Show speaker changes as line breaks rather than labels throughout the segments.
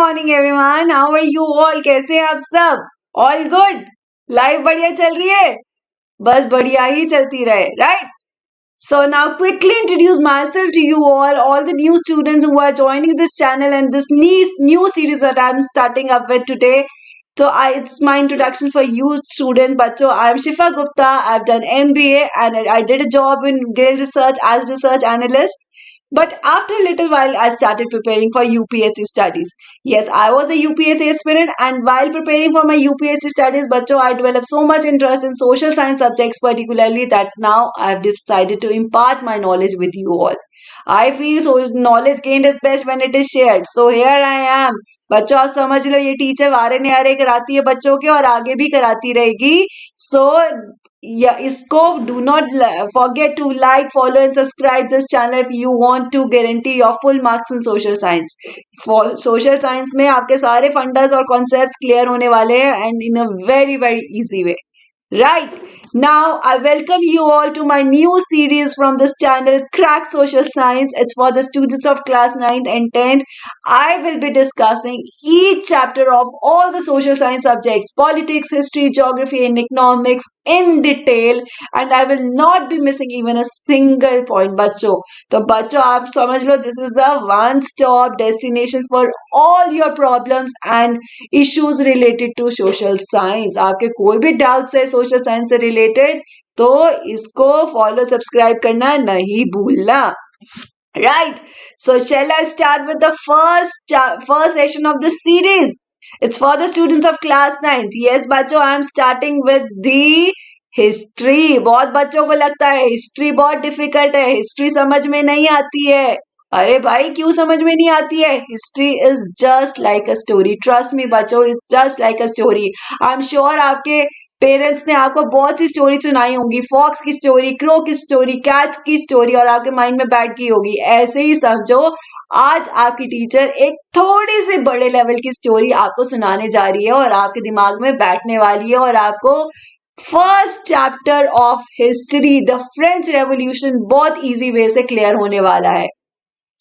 Morning everyone, how are you all? कैसे हैं आप सब? All good? लाइफ बढ़िया चल रही है? बस बढ़िया ही चलती रहे, right? So now quickly introduce myself to you all the new students who are joining this channel and this new series that I'm starting up with today. So it's my introduction for you students. Bachcho, I'm Shifa Gupta. I've done MBA and I did a job in Gale Research as research analyst. But after a little while, I started preparing for UPSC studies. Yes, I was a UPSC aspirant, and while preparing for my UPSC studies, bachcho, I developed so much interest in social science subjects, particularly that now I have decided to impart my knowledge with you all. I feel so knowledge gained is best when it is shared. So here I am. बच्चों आप समझ लो, ये teacher वारे न्यारे कराती है बच्चों के और आगे भी कराती रहेगी. So इसको do not forget to like, follow and subscribe this channel if you want to guarantee your full marks in social science. For social science में आपके सारे फंडास और कॉन्सेप्ट्स क्लियर होने वाले हैं and in a very very easy way. Right, now I welcome you all to my new series from this channel, Crack Social Science. It's for the students of class 9th and 10th. I will be discussing each chapter of all the social science subjects, politics, history, geography and economics in detail, and I will not be missing even a single point. बच्चों तो बच्चों आप समझ लो, this is the one stop destination for all your problems and issues related to social science. आपके कोई भी doubts है social science से रिलेटेड तो इसको फॉलो सब्सक्राइब करना नहीं भूलना. Right, so shall I start with the first session of this series? It's for the students of class 9th. Yes बच्चों, I am starting with the history. बहुत बच्चों को लगता है हिस्ट्री बहुत डिफिकल्ट है, हिस्ट्री समझ में नहीं आती है. अरे भाई क्यों समझ में नहीं आती है? History is just like a story. Trust me बच्चों, it's just like a story. I am sure आपके पेरेंट्स ने आपको बहुत सी स्टोरी सुनाई होंगी. फॉक्स की स्टोरी, क्रो की स्टोरी, कैट्स की स्टोरी, और आपके माइंड में बैठ गई होगी. ऐसे ही समझो, आज आपकी टीचर एक थोड़ी सी बड़े लेवल की स्टोरी आपको सुनाने जा रही है और आपके दिमाग में बैठने वाली है और आपको first chapter of history, the French revolution, बहुत इजी वे से क्लियर होने वाला है.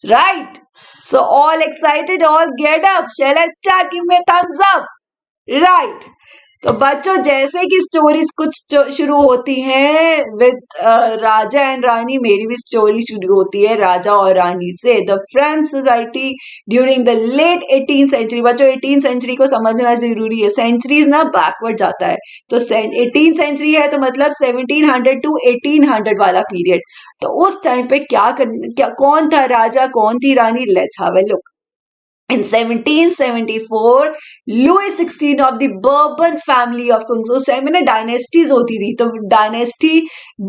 Right, so all excited, all get up. Shall I start? Give me a thumbs up. Right, तो बच्चों जैसे कि स्टोरीज कुछ शुरू होती हैं विद राजा एंड रानी, मेरी भी स्टोरी शुरू होती है राजा और रानी से. The French society during the late 18th century. बच्चों 18th सेंचुरी को समझना जरूरी है, सेंचुरीज ना बैकवर्ड जाता है. तो 18th सेंचुरी है तो मतलब 1700 टू 1800 वाला पीरियड. तो उस टाइम पे क्या कौन था राजा, कौन थी रानी? Let's have a look. In 1774, Louis XVI of the Bourbon family of kings. उस टाइम में ना डायनेस्टीज होती थी, तो डायनेस्टी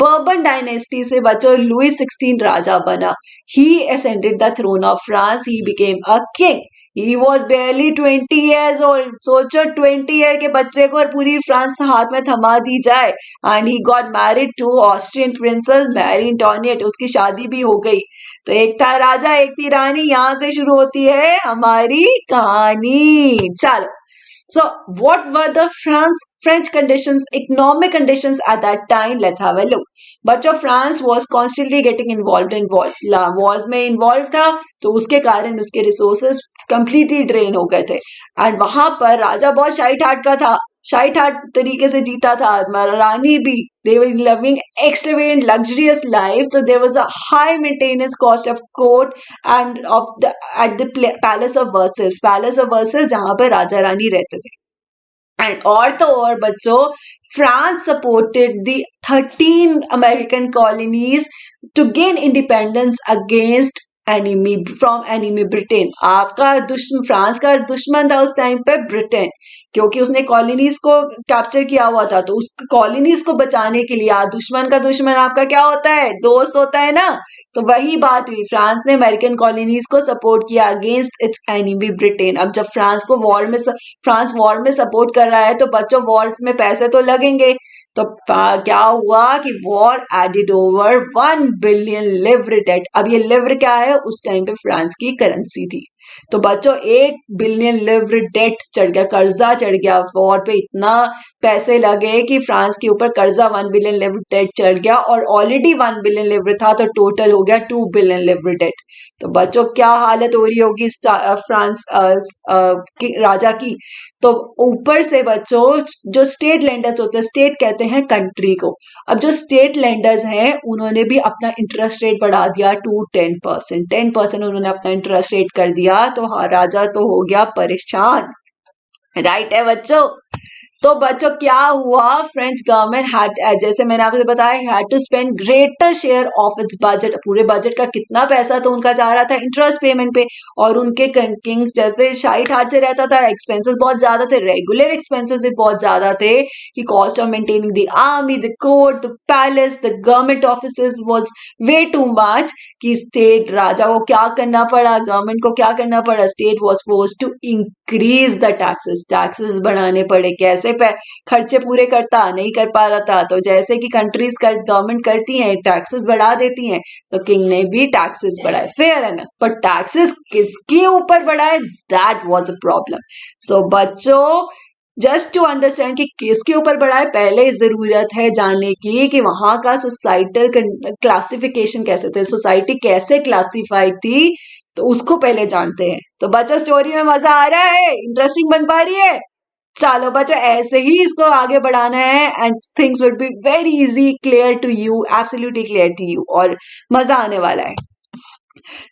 बर्बन डायनेस्टी से बच्चों लुई 16 राजा बना. He ascended the throne of France. He became a king. He was barely 20 years old. सोचो 20 ईयर के बच्चे को और पूरी फ्रांस हाथ में थमा दी जाए. And he got married to Austrian princess Marie Antoinette. उसकी शादी भी हो गई. तो एक था राजा, एक थी रानी. यहां से शुरू होती है हमारी कहानी. चलो, so what were the French conditions, economic conditions at that time? Let's have a look. बच्चों France was constantly getting involved in wars. wars में involved था तो उसके कारण उसके रिसोर्सेज कंप्लीटली ड्रेन हो गए थे. एंड वहां पर राजा बहुत शाही ठाट का था, शाही ठाट तरीके से जीता था. रानी भी, they were living extravagant luxurious life. So there was a high maintenance cost of court and of the at the palace of Versailles. Palace of Versailles जहां पर राजा रानी रहते थे. एंड और तो और बच्चों France supported the 13 American colonies to gain independence against enemy from enemy Britain. आपका दुश्मन, फ्रांस का दुश्मन था उस टाइम पे ब्रिटेन, क्योंकि उसने कॉलोनीज को कैप्चर किया हुआ था. तो उस कॉलोनीज को बचाने के लिए दुश्मन का दुश्मन आपका क्या होता है? दोस्त होता है ना. तो वही बात हुई, फ्रांस ने अमेरिकन कॉलोनीज को सपोर्ट किया अगेंस्ट इट्स एनिमी ब्रिटेन. अब जब फ्रांस वॉर में सपोर्ट कर रहा है तो बच्चों वॉर में पैसे तो लगेंगे. तो क्या हुआ कि war added over 1 billion livre debt. अब ये लिव्र क्या है? उस टाइम पे फ्रांस की करेंसी थी. तो बच्चों 1 बिलियन लिव्र डेट चढ़ गया, कर्जा चढ़ गया, वॉर पे इतना पैसे लगे कि फ्रांस के ऊपर कर्जा 1 बिलियन लिव्र डेट चढ़ गया, और ऑलरेडी 1 बिलियन लिव्र था तो टोटल हो गया 2 बिलियन लिव्र डेट। तो बच्चों क्या हालत हो रही होगी फ्रांस की राजा की। तो ऊपर से बच्चों जो स्टेट लेंडर्स होते हैं, स्टेट कहते हैं कंट्री को, अब जो स्टेट लेंडर्स हैं उन्होंने भी अपना इंटरेस्ट रेट बढ़ा दिया टू 10%। 10% उन्होंने अपना इंटरेस्ट रेट कर दिया, तो हाँ राजा तो हो गया परेशान। राइट है बच्चों। तो बच्चों क्या हुआ, फ्रेंच गवर्नमेंट हैड, जैसे मैंने आपसे बताया, had to spend greater share of its budget. पूरे बजट का कितना पैसा तो उनका जा रहा था इंटरेस्ट पेमेंट पे, और उनके किंग जैसे शाइट हाथ से रहता था, एक्सपेंसेस बहुत ज्यादा थे, रेगुलर एक्सपेंसेस भी बहुत ज्यादा थे, कि cost of maintaining the army, the court, the palace, the government offices was way too much, कि स्टेट राजा को क्या करना पड़ा, गवर्नमेंट को क्या करना पड़ा, state was forced to increase the taxes. Taxes बढ़ाने पड़े। कैसे खर्चे पूरे करता, नहीं कर पा रहा था, तो जैसे कि कंट्रीज गवर्नमेंट करती हैं, टैक्सेस बढ़ा देती हैं, तो किंग ने भी टैक्सेस बढ़ाए। फेयर है ना, पर टैक्सेस किसके ऊपर बढ़ाए, दैट वाज अ प्रॉब्लम। सो बच्चों जस्ट टू अंडरस्टैंड कि किसके ऊपर बढ़ाए, पहले जरूरत है जानने की कि वहां का सोसाइटल क्लासिफिकेशन कैसे थे, सोसाइटी कैसे क्लासिफाइड थी, तो उसको पहले जानते हैं। तो बच्चों स्टोरी में मजा आ रहा है, इंटरेस्टिंग बन पा रही है। चलो बच्चों ऐसे ही इसको आगे बढ़ाना है, and things would be very easy, clear to you, absolutely clear to you, और मजा आने वाला है।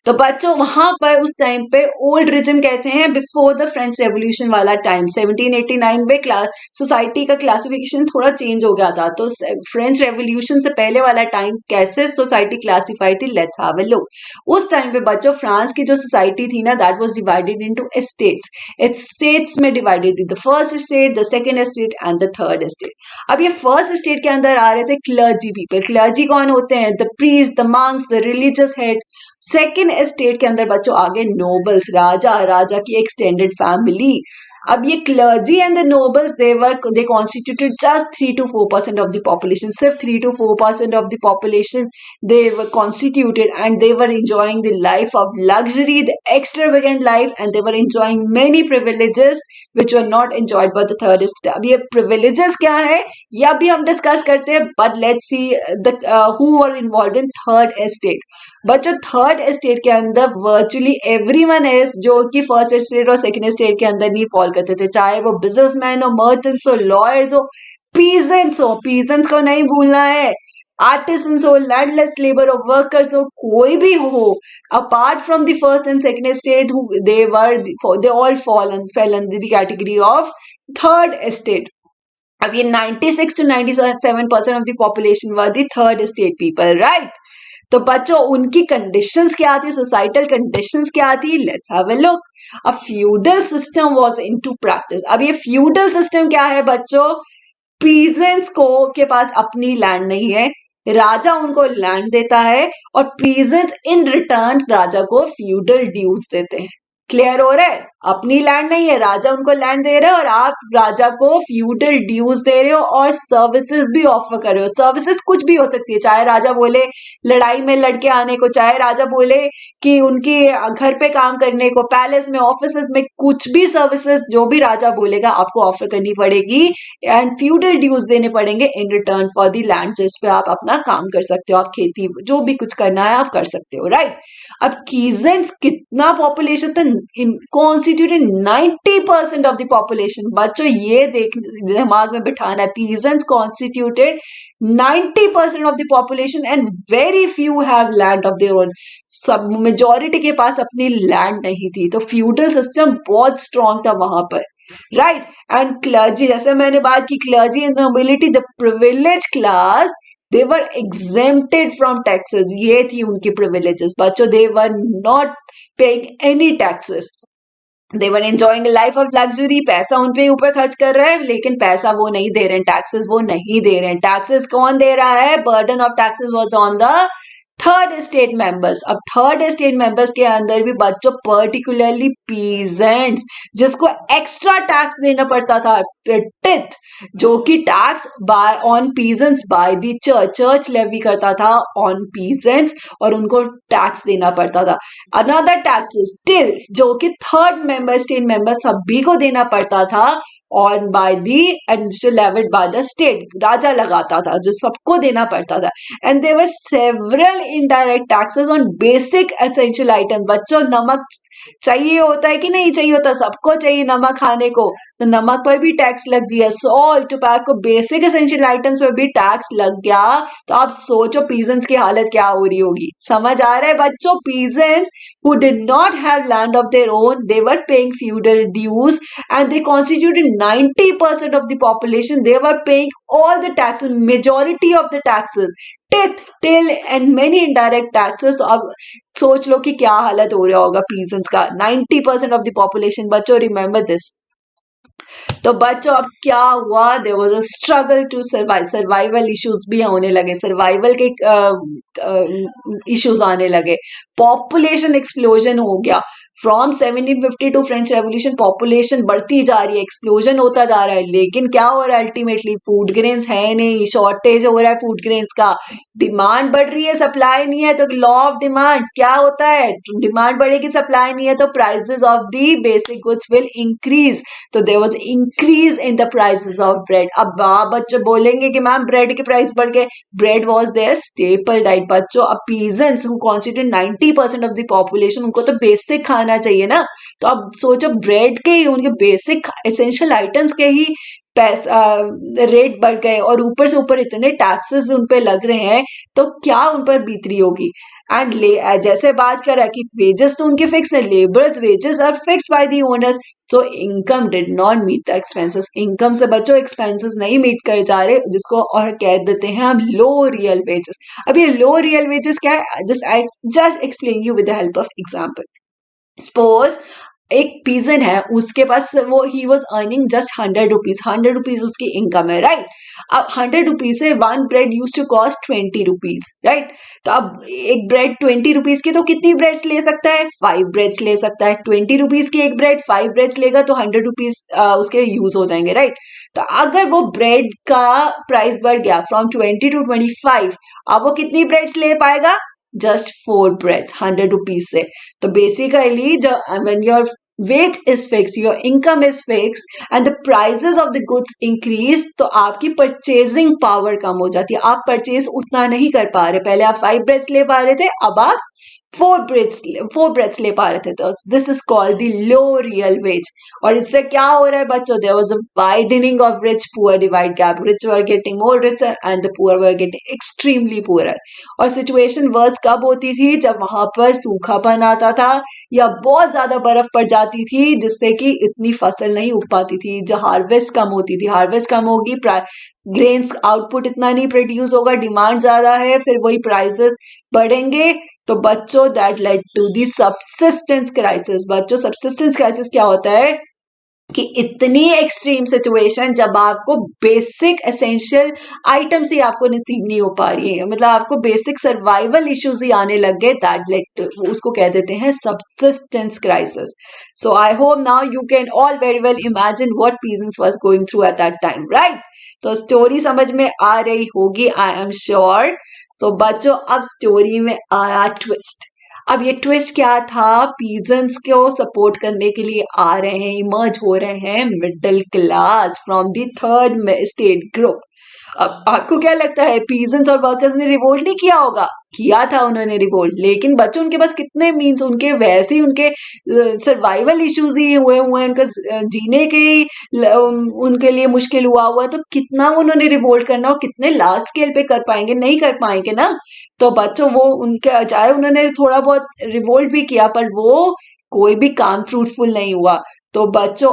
तो बच्चों वहां पर उस टाइम पे ओल्ड रिजिम कहते हैं, बिफोर द फ्रेंच रेवोल्यूशन वाला टाइम, 1789 में सोसाइटी का क्लासिफिकेशन थोड़ा चेंज हो गया था। तो फ्रेंच रेवोल्यूशन से पहले वाला टाइम कैसे सोसाइटी क्लासिफाई थी, लेट्स हैव अ लुक। उस टाइम पे बच्चों फ्रांस की जो सोसाइटी थी ना, that was divided into estates. It's states में डिवाइडेड थी, the first state, the second state and the third state. अब ये फर्स्ट स्टेट के अंदर आ रहे थे क्लर्जी पीपल। क्लर्जी कौन होते हैं, the priest, the monks, the religious head. Second estate के अंदर बच्चों आगे नोबल्स, राजा, राजा की एक्सटेंडेड फैमिली। अब ये clergy and the nobles they constituted just 3 to 4% of the population. सिर्फ 3 to 4% of the population they were constituted, and they were enjoying the life of luxury, the extravagant life, and they were enjoying many privileges which were not enjoyed by the third estate. अब ये privileges क्या है ये अभी हम discuss करते हैं, but let's see the who were involve in third estate. बच्चों थर्ड एस्टेट के अंदर वर्चुअली एवरीवन इज, जो कि फर्स्ट एस्टेट और सेकंड एस्टेट के अंदर नहीं फॉल करते थे, चाहे वो बिजनेसमैन हो, मर्चेंट्स हो, लॉयर्स हो, पीजेंट्स हो, पीजेंट्स को नहीं भूलना है, आर्टिसंस हो, लैंडलेस लेबर हो, वर्कर्स हो, कोई भी हो, apart from the first and second estate, they all fail under the category of third estate. अब ये 96 to 97% of the population were the third estate people, right. तो बच्चों उनकी कंडीशंस क्या थी, सोसाइटल कंडीशंस क्या थी, let's have a look. A feudal system was into practice. अब ये फ्यूडल सिस्टम क्या है बच्चों, पीजेंट्स को के पास अपनी लैंड नहीं है, राजा उनको लैंड देता है, और पीजेंट्स इन रिटर्न राजा को फ्यूडल ड्यूज देते हैं। क्लियर हो रहा है, अपनी लैंड नहीं है, राजा उनको लैंड दे रहे हो, और आप राजा को फ्यूडल ड्यूज दे रहे हो, और सर्विसेज भी ऑफर कर रहे हो। सर्विसेज कुछ भी हो सकती है, चाहे राजा बोले लड़ाई में लड़के आने को, चाहे राजा बोले कि उनकी घर पे काम करने को, पैलेस में, ऑफिसेज में, कुछ भी सर्विसेज जो भी राजा बोलेगा आपको ऑफर करनी पड़ेगी, एंड फ्यूडल ड्यूज देने पड़ेंगे in return for the land जिस पे आप अपना काम कर सकते हो, आप खेती जो भी कुछ करना है आप कर सकते हो, राइट। अब कीजेंट्स कितना पॉपुलेशन था, कॉन्स्टिट्यूटेड 90% ऑफ द पॉपुलेशन। बच्चों ये देख दिमाग में बिठाना है, peasants constituted 90% of the population, and very few have land of their own. सब मेजोरिटी के पास अपनी लैंड नहीं थी, तो फ्यूडल सिस्टम बहुत स्ट्रॉन्ग था वहां पर, राइट। एंड क्लर्जी, जैसे मैंने बात की, clergy and nobility, the privilege class, they were exempted from taxes। ये थी उनकी privileges बच्चों, they were not paying any taxes, they were enjoying a life of luxury। पैसा उन पे ऊपर खर्च कर रहे हैं, लेकिन पैसा वो नहीं दे रहे हैं, टैक्सेस वो नहीं दे रहे हैं। टैक्सेस कौन दे रहा है, burden of taxes was on the third state members. अब थर्ड स्टेट मेंबर्स के अंदर भी बच्चों पर्टिकुलरली पीजेंट्स, जिसको एक्स्ट्रा टैक्स देना पड़ता था, टिथ जो कि tax by on peasants by the church levy करता था ऑन पीजेंट्स, और उनको टैक्स देना पड़ता था। अनदर टैक्सेस स्टिल जो कि थर्ड मेंबर स्टेट मेंबर सभी को देना पड़ता था on by the administration levied by the state, राजा लगाता था जो सबको देना पड़ता था। And there were several indirect taxes on basic essential item. बच्चों नमक चाहिए होता है कि नहीं चाहिए होता, सबको चाहिए नमक खाने को, तो नमक पर भी टैक्स लग दिया। Salt, tobacco, basic essential items पर भी टैक्स लग गया। तो आप सोचो पीजेंट्स की हालत क्या हो रही होगी। समझ आ रहा है बच्चों? Peasants who did not have land of their own, they were paying feudal dues and they constituted 90% of the population. They were paying all the taxes, majority of the taxes, teeth till and many indirect taxes. तो अब सोच लो कि क्या हालत हो रहा होगा peasants का। 90% ऑफ द पॉपुलेशन, बच्चों रिमेंबर दिस। तो बच्चों अब क्या हुआ, there was a struggle to survive, survival issues भी होने लगे, सर्वाइवल के इश्यूज आने लगे, पॉपुलेशन एक्सप्लोजन हो गया। फ्रॉम 1752 फ्रेंच रेवोल्यूशन पॉपुलेशन बढ़ती जा रही है, एक्सप्लोजन होता जा रहा है, लेकिन क्या हो रहा है अल्टीमेटली, फूड ग्रेन्स है नहीं, शॉर्टेज हो रहा है फूड ग्रेन्स का, डिमांड बढ़ रही है सप्लाई नहीं है, तो लॉ ऑफ डिमांड क्या होता है, डिमांड बढ़ेगी सप्लाई नहीं है तो prices of the basic goods will increase. तो there was increase in the prices of bread. अब आप बच्चे बोलेंगे कि मैम ब्रेड के प्राइस बढ़ गए, bread was their staple diet. बच्चों अब peasants who constitute 90% of the population, उनको तो बेसिक खाना चाहिए ना। तो अब सोचो ब्रेड के ही, उनके बेसिक एसेंशियल आइटम्स के ही पैसा रेट बढ़ गए और ऊपर से ऊपर इतने टैक्सेस उन पे लग रहे हैं, तो क्या उन पर बीत रही होगी। एंड जैसे बात कर रहा है कि वेजेस तो उनके फिक्स है, labours wages are fix by the owners, so income did not meet the expenses. Income से बच्चों एक्सपेंसेस नहीं मीट कर जा रहे, जिसको और कह देते हैं हम लो रियल वेजेस। अब ये लो रियल वेजेस क्या है, just explain you with the help of example. Suppose एक पीजन है, उसके पास वो ही was earning just 100 rupees, 100 rupees उसकी इनकम है, राइट। अब 100 रुपीज से one bread used to cost 20 rupees, right. तो अब एक ब्रेड 20 रुपीज की, तो कितनी ब्रेड्स ले सकता है, 5 ब्रेड्स ले सकता है। 20 रुपीज की एक ब्रेड 5 ब्रेड्स लेगा तो 100 रुपीज उसके यूज हो जाएंगे, राइट। तो अगर वो ब्रेड का प्राइस बढ़ गया फ्रॉम 20 to 25, अब वो कितनी ब्रेड्स ले पाएगा, जस्ट 4 ब्रेड्स 100 रुपीज से। तो basically when your weight is fixed, your income is fixed and the prices of the goods increase, तो आपकी परचेजिंग पावर कम हो जाती है, आप परचेज उतना नहीं कर पा रहे। पहले आप 5 ब्रेड्स ले पा रहे थे, अब आप 4 ब्रेड्स ले पा रहे थे। तो this is called the low real wage. और इससे क्या हो रहा है बच्चों, there was a widening of rich poor divide gap, rich were getting more richer and the poor were getting extremely poor. और सिचुएशन वर्स कब होती थी, जब वहां पर सूखापन आता था या बहुत ज्यादा बर्फ पड़ जाती थी, जिससे कि इतनी फसल नहीं उग पाती थी, जो हार्वेस्ट कम होती थी। हार्वेस्ट कम होगी, ग्रेन्स आउटपुट इतना नहीं प्रोड्यूस होगा, डिमांड ज्यादा है, फिर वही प्राइसेस बढ़ेंगे। तो बच्चों that led to the subsistence crisis. बच्चों सब्सिस्टेंस क्राइसिस क्या होता है कि इतनी एक्सट्रीम सिचुएशन जब आपको बेसिक एसेंशियल आइटम्स ही आपको नसीब नहीं हो पा रही है, मतलब आपको बेसिक सर्वाइवल इश्यूज ही आने लग गए, दैट लेड, उसको कह देते हैं subsistence crisis. So I hope now you can all very well imagine what peasants was going through at that time, right. तो स्टोरी समझ में आ रही होगी, आई एम श्योर। सो बच्चों अब स्टोरी में आया ट्विस्ट। अब ये ट्विस्ट क्या था, पीजेंट्स को सपोर्ट करने के लिए आ रहे हैं, इमर्ज हो रहे हैं middle class from the third state group. अब आपको क्या लगता है, पीजेंट्स और वर्कर्स ने रिवोल्ट नहीं किया होगा? किया था उन्होंने रिवोल्ट, लेकिन बच्चों उनके पास कितने मीन्स, उनके वैसे ही उनके सर्वाइवल इश्यूज ही हुए हुए हैं, उनका जीने के उनके लिए मुश्किल हुआ है, तो कितना उन्होंने रिवोल्ट करना और कितने लार्ज स्केल पे कर पाएंगे, नहीं कर पाएंगे ना। तो बच्चों वो उनके, चाहे उन्होंने थोड़ा बहुत रिवोल्ट भी किया, पर वो कोई भी काम फ्रूटफुल नहीं हुआ। तो बच्चों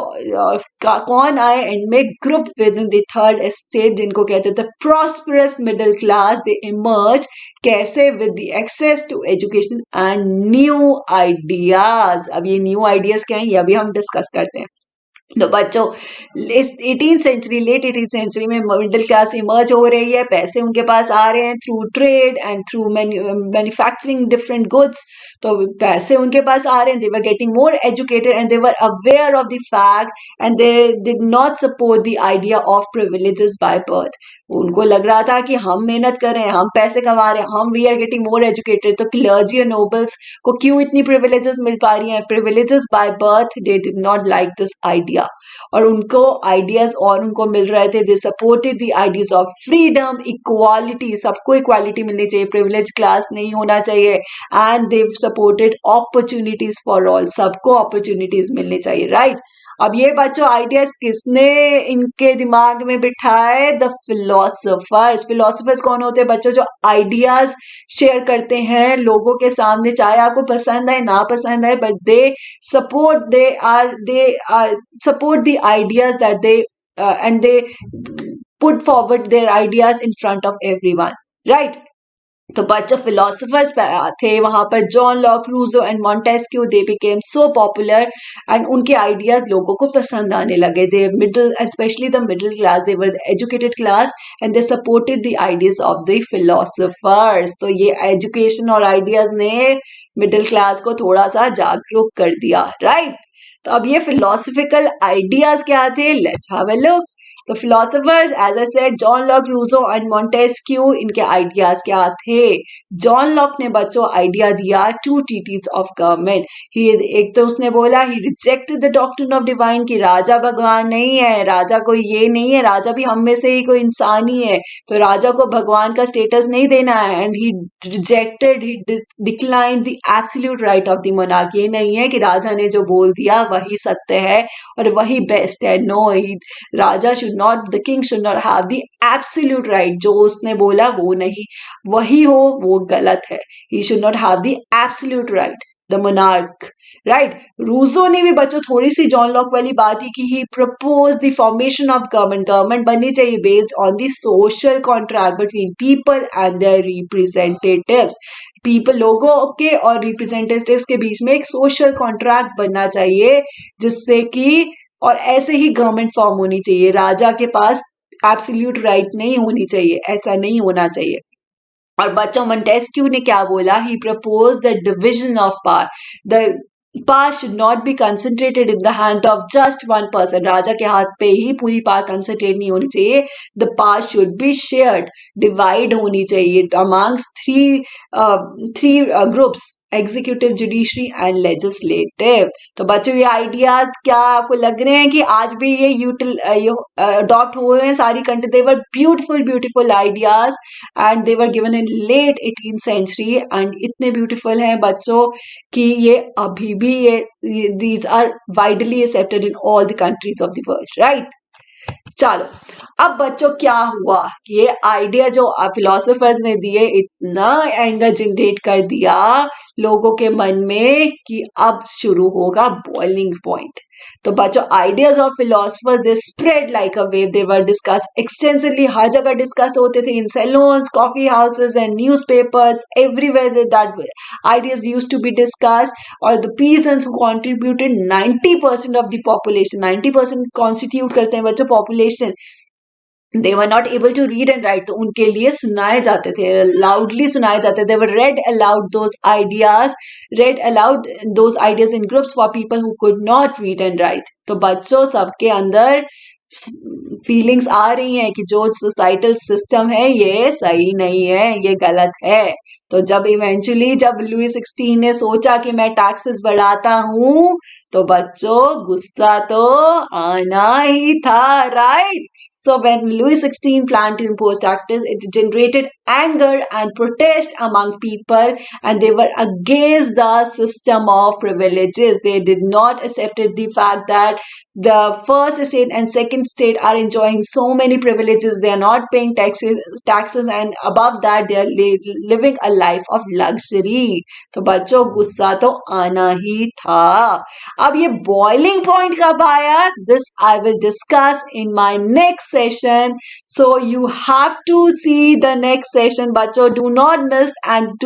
कौन आए एंड में, group within the third estate, जिनको कहते थे prosperous middle class, they emerge कैसे, with the access to education and new ideas. अब ये न्यू आइडियाज क्या है, ये अभी हम डिस्कस करते हैं। तो बच्चों इस 18 सेंचुरी लेट 18 सेंचुरी में मिडिल क्लास इमर्ज हो रही है, पैसे उनके पास आ रहे हैं through trade and through manufacturing different goods. तो पैसे उनके पास आ रहे हैं, they were getting more educated and they were aware of the fact and they did not support the idea of privileges by birth. उनको लग रहा था कि हम मेहनत कर रहे हैं, हम पैसे कमा रहे हैं, हम we are getting more educated, तो क्लर्जी और नोबल्स को क्यों इतनी प्रिविलेजेस मिल पा रही हैं, privileges by birth. They did not like this idea और उनको आइडियाज और उनको मिल रहे थे। They supported the ideas of freedom, equality, सबको इक्वालिटी मिलनी चाहिए, प्रिविलेज क्लास नहीं होना चाहिए। And they supported opportunities for all, सबको अपॉर्चुनिटीज मिलनी चाहिए, राइट। अब ये बच्चों आइडियाज किसने इनके दिमाग में बिठाए? The philosophers. फिलोसफर्स कौन होते हैं बच्चों? जो आइडियाज शेयर करते हैं लोगों के सामने, चाहे आपको पसंद आए ना पसंद आए, but they support the ideas that they and they put forward their ideas in front of everyone, right? तो बच्चों फिलोसफर्स थे वहां पर, John Locke, Rousseau and Montesquieu, they became so popular and उनके आइडियाज लोगों को पसंद आने लगे। The middle, specially the middle class, they were the educated class and they supported the ideas of the philosophers. तो ये एजुकेशन और ideas ने मिडिल क्लास को थोड़ा सा जागरूक कर दिया, राइट। तो अब ये फिलोसफिकल आइडियाज क्या थे? Let's have a look. तो philosophers as I said, John Locke, Rousseau and Montesquieu, इनके आइडियाज क्या थे? जॉन लॉक ने बच्चों आइडिया दिया two treatises of government. He एक तो उसने बोला he rejected the doctrine of divine, कि राजा भगवान नहीं है, राजा कोई ये नहीं है, राजा भी हम में से ही कोई इंसान ही है, तो राजा को भगवान का स्टेटस नहीं देना है। And he rejected, he declined the absolute right of the monarch. ये नहीं है कि राजा ने जो बोल दिया वही सत्य है और वही बेस्ट है। नो, राजा should not, the king should not have the absolute right. जो उसने बोला वो नहीं, वही हो वो गलत है। He should not have the absolute right, the monarch, right. Rousseau ने भी बच्चों थोड़ी सी जॉन लॉक वाली बात ही की। He propose the formation of government, government बननी चाहिए based on the social contract between people and their representatives. People, लोगों के और रिप्रेजेंटेटिव्स के बीच में एक सोशल कॉन्ट्रैक्ट बनना चाहिए, जिससे कि, और ऐसे ही गवर्नमेंट फॉर्म होनी चाहिए। राजा के पास एब्सोल्यूट राइट नहीं होनी चाहिए, ऐसा नहीं होना चाहिए। और बच्चों मोंटेस्क्यू ने क्या बोला? He propose the division of power, the power should not be concentrated in the hand of just one person. राजा के हाथ पे ही पूरी पावर कंसंट्रेट नहीं होनी चाहिए। The power should be shared, divide होनी चाहिए amongst three groups, executive, judiciary and legislative. तो बच्चों ये आइडियाज क्या आपको लग रहे हैं कि आज भी ये अडॉप्ट हुए हैं सारी country? They were beautiful beautiful ideas and they were given in late 18th century and इतने ब्यूटीफुल हैं बच्चों कि ये अभी भी ये these are widely accepted in all the countries of the world, right. चलो अब बच्चों क्या हुआ, ये आइडिया जो फिलोसोफर्स ने दिए इतना एंगर जनरेट कर दिया लोगों के मन में कि अब शुरू होगा बॉइलिंग पॉइंट। तो बच्चों ideas of philosophers they spread like a wave, they were discuss extensively, हर जगह डिस्कस होते थे, in saloons, coffee houses and newspapers, everywhere that ideas used to be discussed. Or the peasants who contributed 90% of the population, 90% constitute करते हैं बच्चों population, they were not able to read and write, तो उनके लिए सुनाए जाते थे, loudly सुनाए जाते थे, they were read aloud those ideas in groups for people who could not read and write. तो बच्चों सबके अंदर फीलिंग्स आ रही हैं कि जो सोसाइटल सिस्टम है ये सही नहीं है, ये गलत है। तो जब इवेंचुअली जब लुई 16 ने सोचा कि मैं टैक्सेस बढ़ाता हूं, तो बच्चों गुस्सा तो आना ही था, right. So when Louis XVI planned to impose taxes, it generated anger and protest among people, and they were against the system of privileges. They did not accept the fact that the first state and second state are enjoying so many privileges. They are not paying taxes, and above that they are living a life of luxury. तो बच्चों गुस्सा तो आना ही था। अब ये boiling point कब आया? This I will discuss in my next session. So you have to see the next session, bachcho. Do not miss and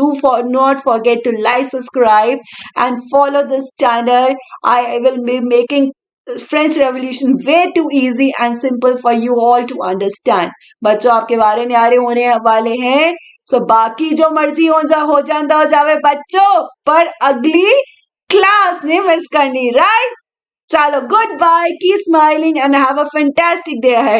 not forget to like, subscribe and follow this channel. I will be making French revolution way too easy and simple for you all to understand. बच्चों आपके बारे न्यारे होने वाले हैं, सो बाकी जो मर्जी हो जाता हो जावे बच्चों, पर अगली क्लास ने मिस करनी, राइट? चलो good bye, keep smiling and have a fantastic day ahead.